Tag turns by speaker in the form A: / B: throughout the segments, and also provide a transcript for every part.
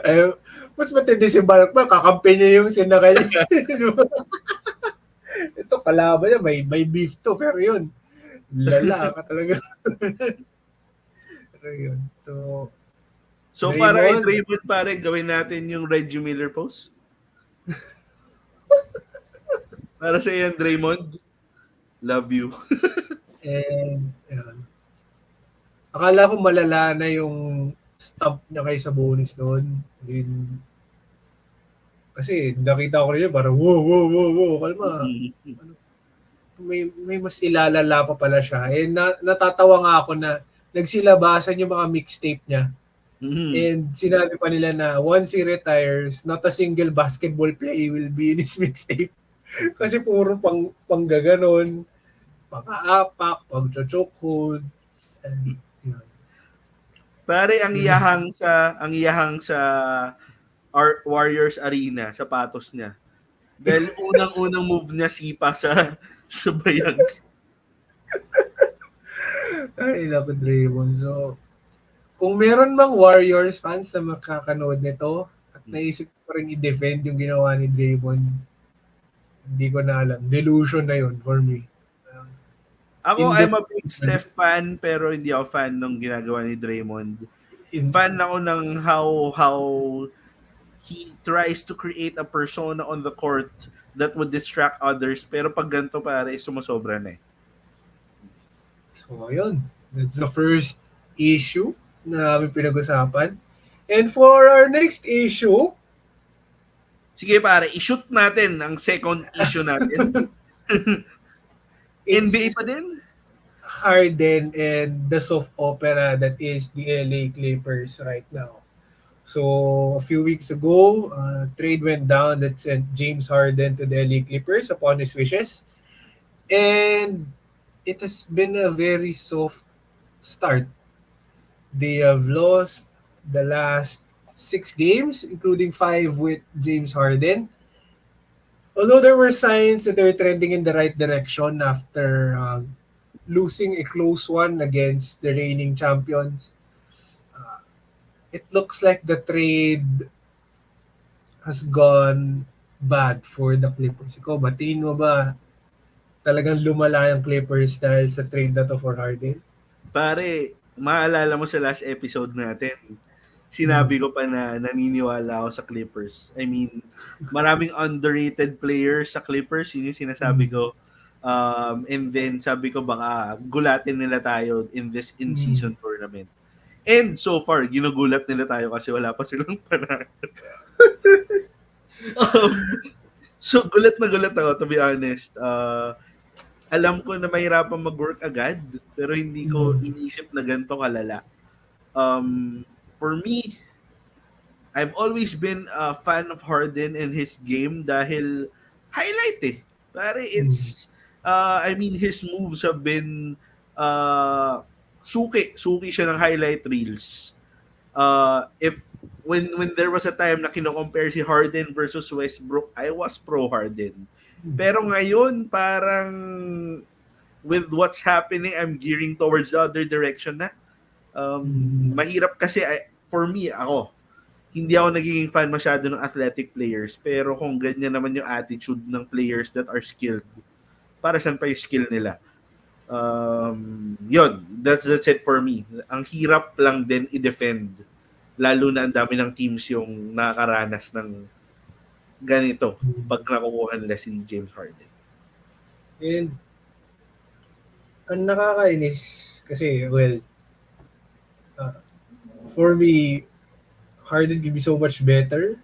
A: Ay, mas matindi si Balkman, kakampi niya yung sinakal niya. Ito, kalaban niya, may beef to, pero yun, lala ka talaga. Pero yun, so,
B: So para kay
A: Draymond,
B: Draymond pare, gawin natin yung Reggie Miller pose. Para sa yan, Draymond. Love you.
A: and, yun. Akala ko malala na yung stump niya kay Sabonis noon. Kasi nakita ko rin yun, parang wow, kalma. May mas ilalala pa pala siya. Eh, natatawa nga ako na nagsilabasan yung mga mixtape niya. And sinabi pa nila na once he retires, not a single basketball play will be in his mixtape. Kasi puro pang gaganon, pang-aapak, pang-chokehold.
B: Pare, ang iyahang sa Warriors Arena, sapatos niya. Dahil unang-unang move niya sipa sa bayag.
A: Ay, naku, Draymond. So, kung meron mang Warriors fans na makakanood nito at naisip ko rin i-defend yung ginawa ni Draymond, hindi ko na alam. Delusion na yun for me.
B: Ako, I'm a big Steph fan, pero hindi ako fan ng ginagawa ni Draymond. Fan ako ng how he tries to create a persona on the court that would distract others, pero pag ganito pare, sumasobra na eh.
A: So, yun. That's the first issue na aming pinag-usapan. And for our next issue,
B: sige pare, i-shoot natin ang second issue natin. NBA pa din?
A: Harden and the soap opera that is the LA Clippers right now. So, a few weeks ago, trade went down that sent James Harden to the LA Clippers upon his wishes. And it has been a very soft start. They have lost the last 6 games, including 5 with James Harden. Although there were signs that they're trending in the right direction after losing a close one against the reigning champions, it looks like the trade has gone bad for the Clippers. Ikaw ba, tingin mo ba talagang lumala yung Clippers dahil sa trade na to for Harden?
B: Pare, maalala mo sa last episode natin, sinabi ko pa na naniniwala ako sa Clippers. I mean, maraming underrated players sa Clippers, yun yung sinasabi ko. And then sabi ko baka gulatin nila tayo in this in-season tournament. And so far, ginugulat nila tayo kasi wala pa silang panalo. So gulat na gulat ako, to be honest. Alam ko na mahirapan mag-work agad, pero hindi ko inisip na ganito kalala. For me, I've always been a fan of Harden and his game dahil highlight eh. Pare, it's, I mean, his moves have been suki siya ng highlight reels. When there was a time na kino-compare si Harden versus Westbrook, I was pro Harden. Pero ngayon, parang with what's happening, I'm gearing towards the other direction na. Mahirap kasi, for me, hindi ako nagiging fan masyado ng athletic players, pero kung ganyan naman yung attitude ng players that are skilled, para saan pa yung skill nila? Yun, that's it for me. Ang hirap lang din i-defend, lalo na ang dami ng teams yung nakakaranas ng ganito pag nakukuha nila si James Harden.
A: And ang nakakainis kasi, well, for me, Harden can be so much better.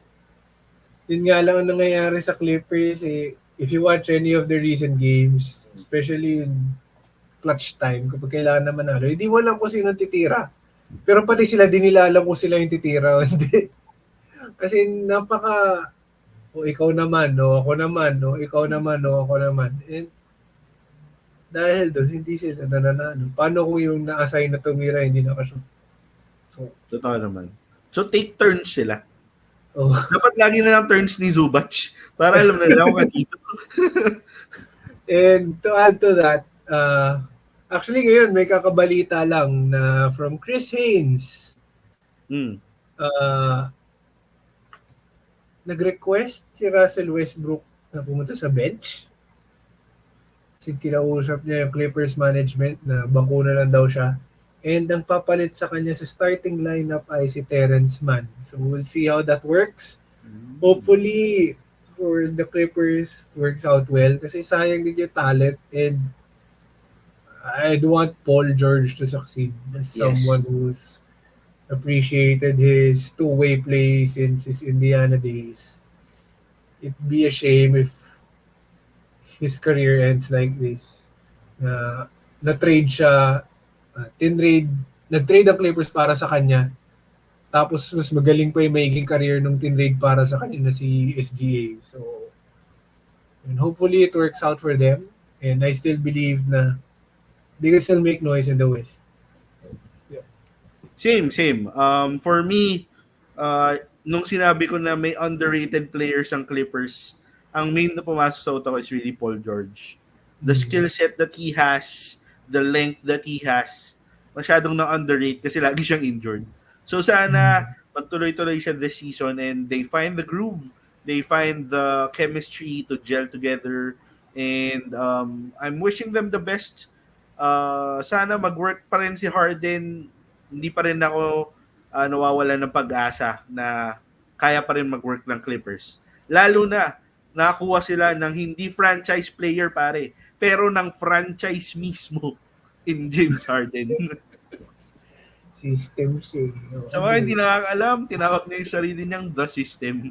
A: Yun nga lang ang nangyayari sa Clippers eh, if you watch any of the recent games, especially in clutch time, kapag kailangan na manalo, hindi mo alam kung sino titira. Pero pati sila, din nila alam kung sila yung titira. Hindi. Kasi napaka, ikaw naman, ako naman, ikaw naman, ako naman. And dahil doon, hindi sila nananalo. Paano kung yung na-assign na tumira, hindi nakashoot? So,
B: totoo naman. So, take turns sila.
A: Oh.
B: Dapat lagi na lang turns ni Zubac para alam na lang kanito.
A: And to add to that, actually ngayon may kakabalita lang na from Chris Haynes. nag-request si Russell Westbrook na pumunta sa bench. Kasi kinausap niya yung Clippers management na bangko na lang daw siya. And ang papalit sa kanya sa starting lineup ay si Terrence Mann. So we'll see how that works. Hopefully, for the Clippers, works out well. Kasi sayang din yung talent and I'd want Paul George to succeed as someone who's appreciated his two-way play since his Indiana days. It'd be a shame if his career ends like this. Na-trade siya, nag-trade ang Clippers para sa kanya. Tapos mas magaling pa yung magiging career nung tinrade para sa kanya na si SGA. So, and hopefully it works out for them. And I still believe na they can still make noise in the West. So, yeah.
B: Same. For me, nung sinabi ko na may underrated players ang Clippers, ang main na pumasok sa utak ko is really Paul George. The skill set that he has, the length that he has, masyadong na-underrate kasi lagi siyang injured. So sana magtuloy-tuloy siya this season and they find the groove, they find the chemistry to gel together, and I'm wishing them the best. Sana mag-work pa rin si Harden. Hindi pa rin ako nawawala ng pag-asa na kaya pa rin mag-work ng Clippers. Lalo na nakakuha sila ng hindi franchise player pare, pero ng franchise mismo in James Harden.
A: System siya.
B: Sa mga hindi nakakaalam, tinawag niya yung sarili niyang The System.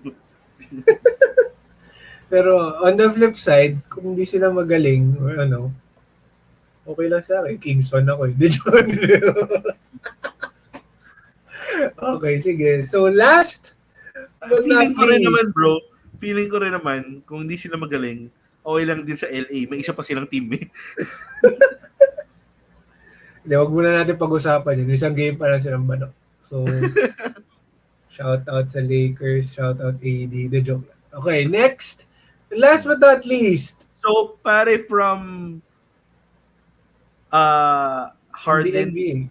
A: Pero on the flip side, kung hindi sila magaling or okay lang sa akin. Kings fan ako eh. Okay, sige. So last,
B: Feeling ko rin naman, kung hindi sila magaling, okay lang din sa LA. May isa pa silang team eh.
A: Hindi, wag muna natin pag-usapan yun. Isang game pa lang silang manok. So, shout out sa Lakers, shout out AD, the joke. Okay, next. Last but not least.
B: So, pare from Harden.
A: The NBA.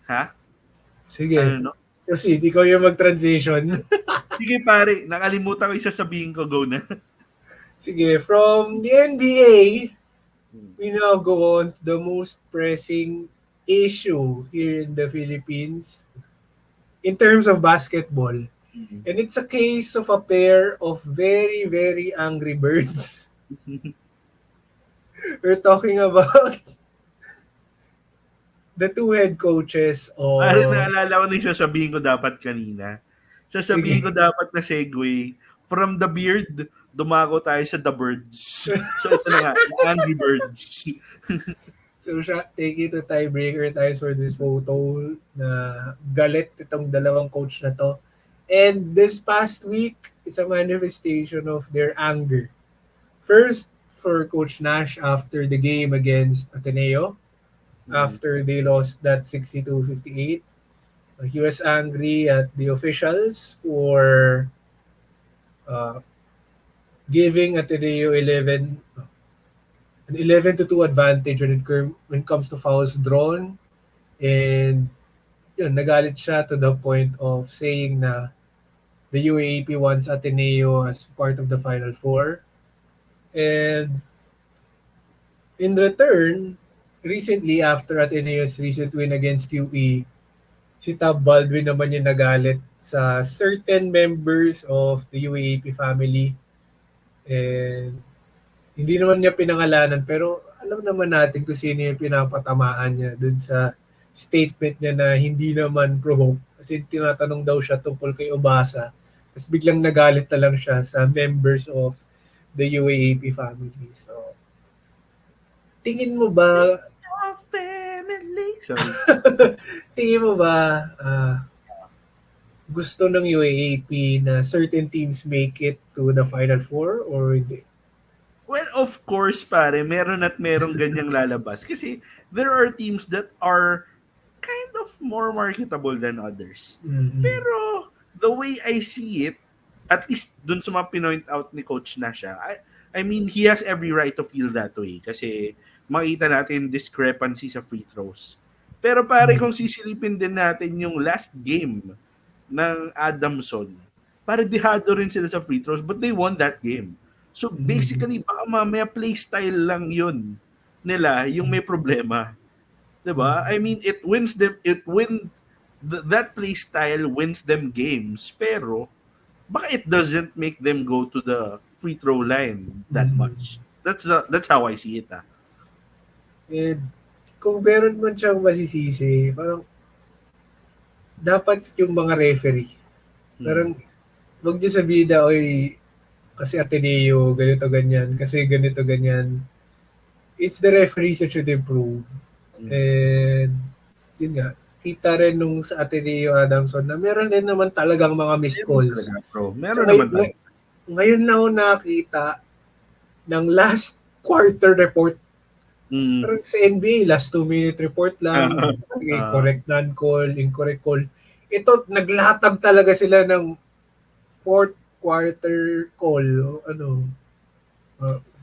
B: Ha?
A: Sige.
B: Ano?
A: Kasi hindi ko yung mag-transition.
B: Sige pare, nakalimutan ko isa sabihin ko, go na.
A: Sige, from the NBA, we now go on to the most pressing issue here in the Philippines in terms of basketball. And it's a case of a pair of very, very angry birds. We're talking about the two head coaches of...
B: Parang naalala ko na yung sasabihin ko dapat kanina. Sasabihin ko dapat na segue. From the beard, dumako tayo sa the birds. So ito na nga, the angry birds.
A: So take it to tiebreaker tayo for this photo na galit itong dalawang coach na to. And this past week, it's a manifestation of their anger. First, for Coach Nash after the game against Ateneo, after they lost that 62-58. He was angry at the officials for giving Ateneo an 11-2 advantage when it comes to fouls drawn. And yun, nagalit siya to the point of saying na the UAAP wants Ateneo as part of the Final Four. And in return, recently, after Ateneo's recent win against UE, si Tab Baldwin naman yung nagalit sa certain members of the UAAP family. And hindi naman niya pinangalanan, pero alam naman natin kung sino yung pinapatamaan niya dun sa statement niya na hindi naman provoke. Kasi tinatanong daw siya tungkol kay Obasa. Tapos biglang nagalit na lang siya sa members of the UAAP family. So, tingin mo ba
B: Family. Sorry.
A: tingin mo ba gusto ng UAAP na certain teams make it to the Final Four or hindi?
B: Well, of course, pare, meron ganyang lalabas. Kasi there are teams that are kind of more marketable than others.
A: Mm-hmm.
B: Pero the way I see it, at least dun sa mga pinoint out ni Coach Nasha, I mean, he has every right to feel that way. Kasi makita natin discrepancy sa free throws. Pero pare, kung sisilipin din natin yung last game ng Adamson, paredihado rin sila sa free throws, but they won that game. So basically, baka mamaya play style lang yun nila yung may problema. 'Di ba? I mean, that play style wins them games, pero baka it doesn't make them go to the free throw line that much. That's how I see it.
A: And kung meron man siyang masisisi, parang dapat yung mga referee. Parang wag niyo sabihin na, oy, kasi Ateneo, ganito, ganyan. Kasi ganito, ganyan. It's the referees that should improve. And yun nga, kita rin nung sa Ateneo Adamson na meron din naman talagang mga missed calls.
B: Meron naman talaga.
A: Ngayon na ako nakita ng last quarter report. Parang sa NBA, last 2-minute report lang. Correct non-call, incorrect call. Ito, naglatag talaga sila ng fourth quarter call,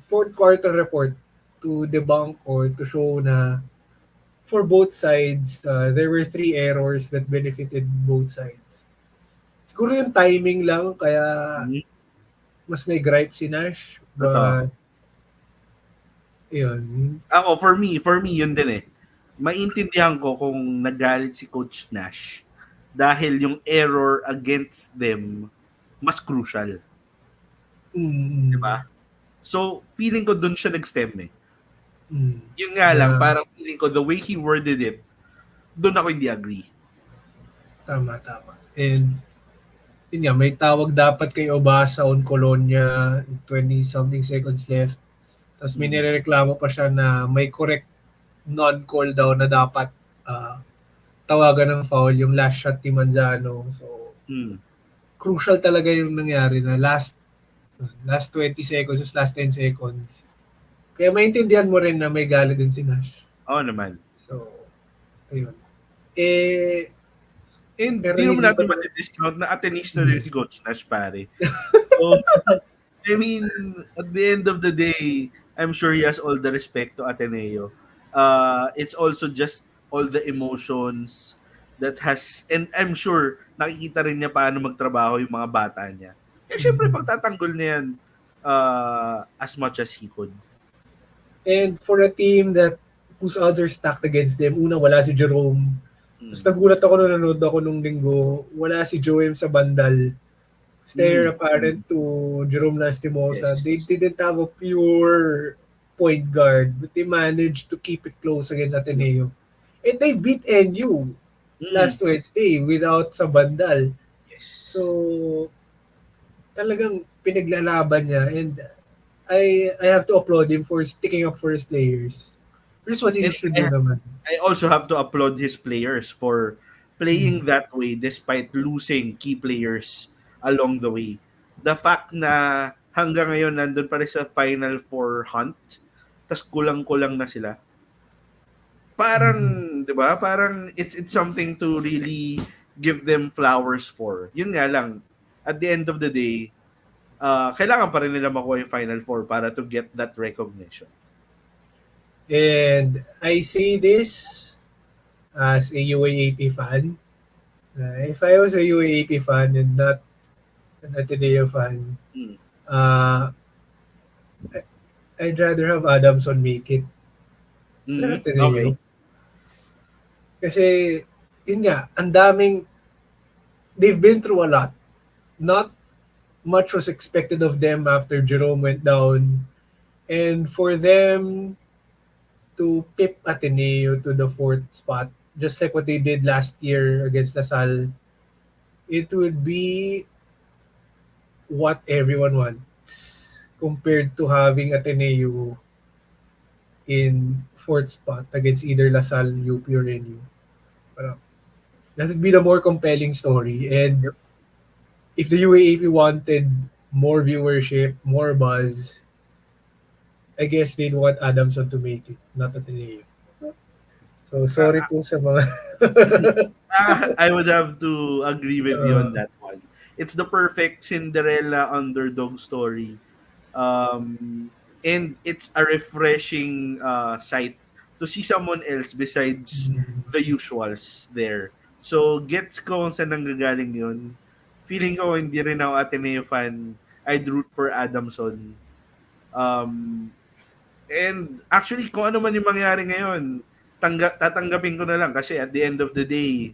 A: fourth quarter report to debunk or to show na for both sides, there were 3 errors that benefited both sides. Siguro yung timing lang, kaya mas may gripe si Nash. But, yun.
B: Ako, for me, yun din eh. Maintindihan ko kung nagalit si Coach Nash dahil yung error against them mas crucial. Diba? So, feeling ko dun siya nag-stem eh. Yun nga lang, parang feeling ko, the way he worded it, dun ako hindi agree.
A: Tama. And, yun nga, may tawag dapat kay Obasa on Colonia, 20-something seconds left. Tapos may nirereklamo pa siya na may correct non-call daw na dapat tawagan ng foul, yung last shot ni Manzano. So, crucial talaga yung nangyari na last 20 seconds, last 10 seconds. Kaya maintindihan mo rin na may galit din si Nash.
B: Oo naman.
A: So, ayun.
B: And hindi naman natin mati-discount na Atenista din si Coach Nash, pare. So, I mean, at the end of the day, I'm sure he has all the respect to Ateneo. It's also just all the emotions that has, and I'm sure nakikita rin niya paano magtrabaho yung mga bata niya. Eh, syempre, pagtatanggol niya yan as much as he could.
A: And for a team that whose odds are stacked against them, una, wala si Jerome. Tapos nagulat ako nung nanood ako nung linggo, wala si Joem sa bandal. Stare apparent to Jerome Lastimosa.
B: Yes.
A: They didn't have a pure point guard, but they managed to keep it close against Ateneo. And they beat NU last Wednesday without sa bandal.
B: Yes.
A: So, talagang pinaglalaban niya, and I have to applaud him for sticking up for his players. Which is what he should do naman.
B: I also have to applaud his players for playing that way despite losing key players along the way. The fact na hanggang ngayon nandun pa rin sa Final Four hunt, tas kulang-kulang na sila. Parang, 'di ba? Parang it's something to really give them flowers for. Yun nga lang, at the end of the day, kailangan pa rin nila makuha yung Final Four para to get that recognition.
A: And I say this as a UAAP fan. If I was a UAAP fan and not an Ateneo fan, I'd rather have Adamson make it.
B: Okay.
A: Kasi, yun nga, ang daming, they've been through a lot. Not much was expected of them after Jerome went down. And for them to pip Ateneo to the 4th spot, just like what they did last year against LaSalle, it would be what everyone wants compared to having Ateneo in 4th spot against either LaSalle, UP, or NU. That would be the more compelling story. And if the UAAP wanted more viewership, more buzz, I guess they'd want Adamson to make it, not Ateneo. So, sorry po sa mga...
B: I would have to agree with you on that one. It's the perfect Cinderella underdog story. And it's a refreshing sight to see someone else besides the usuals there. So, gets ko kung saan nanggagaling yun. feeling ko hindi rin ako Ateneo fan. I'd root for Adamson. And actually, kung ano man yung mangyari ngayon, tatanggapin ko na lang kasi at the end of the day,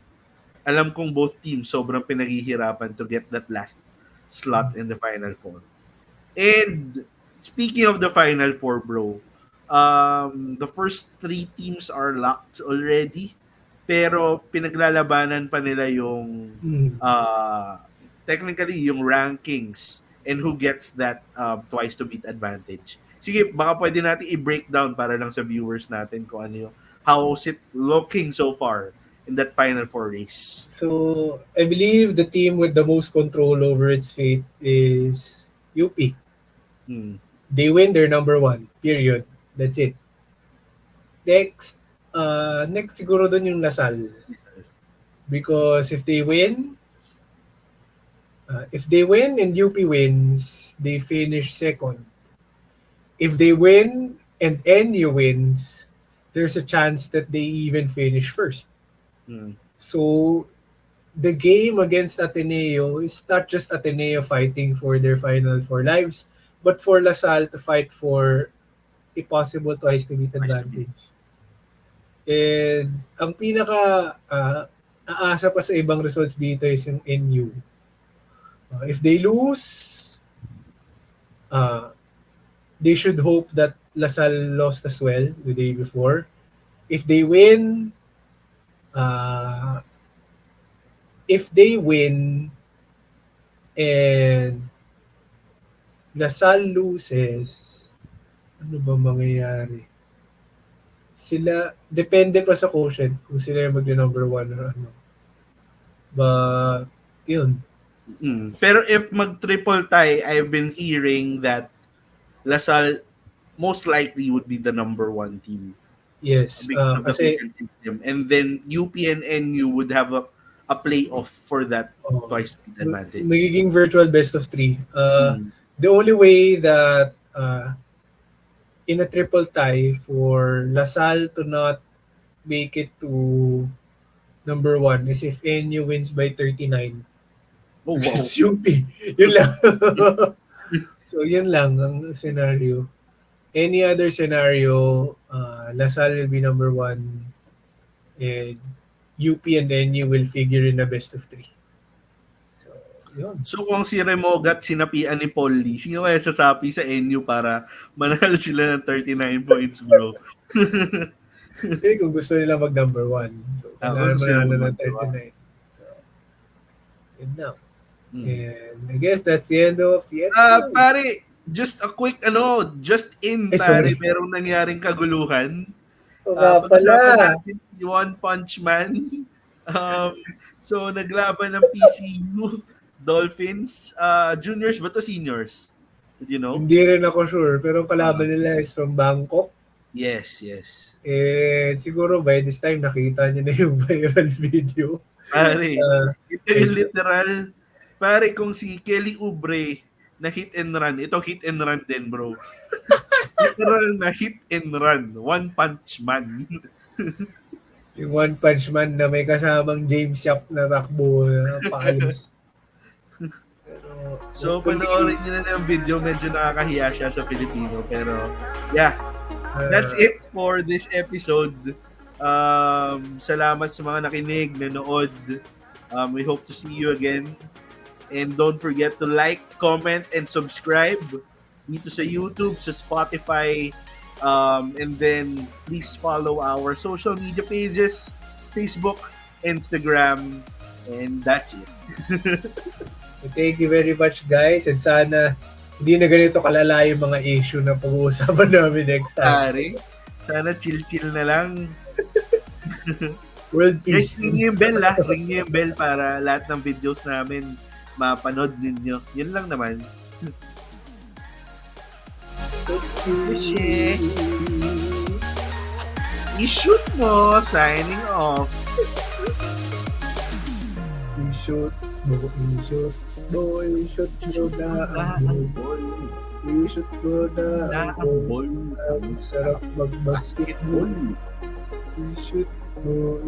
B: alam kong both teams sobrang pinaghihirapan to get that last slot in the Final Four. And speaking of the Final Four, bro, the first 3 teams are locked already. Pero pinaglalabanan pa nila yung technically yung rankings and who gets that twice to beat advantage. Sige, baka pwede natin i-break down para lang sa viewers natin kung ano yung how's it looking so far in that Final Four race.
A: So, I believe the team with the most control over its fate is UP. They win, they're number 1. Period. That's it. Next siguro dun yung Lasal. Because if they win and UP wins, they finish second. If they win and NU wins, there's a chance that they even finish first. So, the game against Ateneo is not just Ateneo fighting for their Final Four lives, but for LaSalle to fight for a possible twice to beat advantage. And ang pinaka aasa pa sa ibang results dito is yung NU. If they lose, they should hope that LaSalle lost as well the day before. If they win, and LaSalle loses, ano ba mangyayari? Sila, depende pa sa quotient kung sila yung mag-number 1 or ano. But, yun.
B: Pero if mag-triple tie, I've been hearing that LaSalle most likely would be the number 1 team.
A: Yes. Kasi,
B: and then UP and NU would have a playoff for that twice advantage.
A: Magiging virtual best of 3. The only way that in a triple tie for LaSalle to not make it to number 1 is if NU wins by 39.
B: Oh, wow.
A: It's UP. Yun lang. So, yun lang ang scenario. Any other scenario, LaSalle will be number 1 and UP and NU will figure in a best of 3. So, yun.
B: So, kung si Remogat sinapian ni Paul Lee, sino kaya sasapi sa NU para manalo sila ng 39 points, bro?
A: Kasi kung gusto nila mag number 1. So, manalo ng 39. So, yun lang. And I guess that's the end of the episode.
B: Pare, just a quick pare, merong nangyaring kaguluhan.
A: Pala.
B: Natin si One Punch Man. So, naglaban ng PCU Dolphins. Juniors ba to seniors? Did you know?
A: Hindi rin ako sure, pero kalaban nila is from Bangkok.
B: Yes.
A: And siguro by this time, nakita niyo na yung viral video.
B: Pare, ito yung literal. Pare, kung si Kelly Oubre na hit and run, ito hit and run din, bro. Literal na hit and run. One Punch Man.
A: Yung One Punch Man na may kasamang James Yap na takbo na paalis.
B: So, panoorin nyo na yung video. Medyo nakakahiya siya sa Filipino. Pero, yeah. That's it for this episode. Salamat sa mga nakinig, nanood. We hope to see you again. And don't forget to like, comment, and subscribe dito sa YouTube, sa Spotify. And then, please follow our social media pages, Facebook, Instagram, and that's it.
A: Thank you very much, guys. And sana hindi na ganito kalala yung mga issue na pag-uusapan namin next time.
B: Pare, sana chill-chill na lang.
A: World peace.
B: Guys, ring niyo yung bell, Ring niyo yung bell para lahat ng videos namin mapanood ninyo. Yun lang naman. I-shoot mo. Signing off.
A: I-shoot mo na ang ball. I-shoot mo na ang ball. Ang sarap mag-basketball. I-shoot mo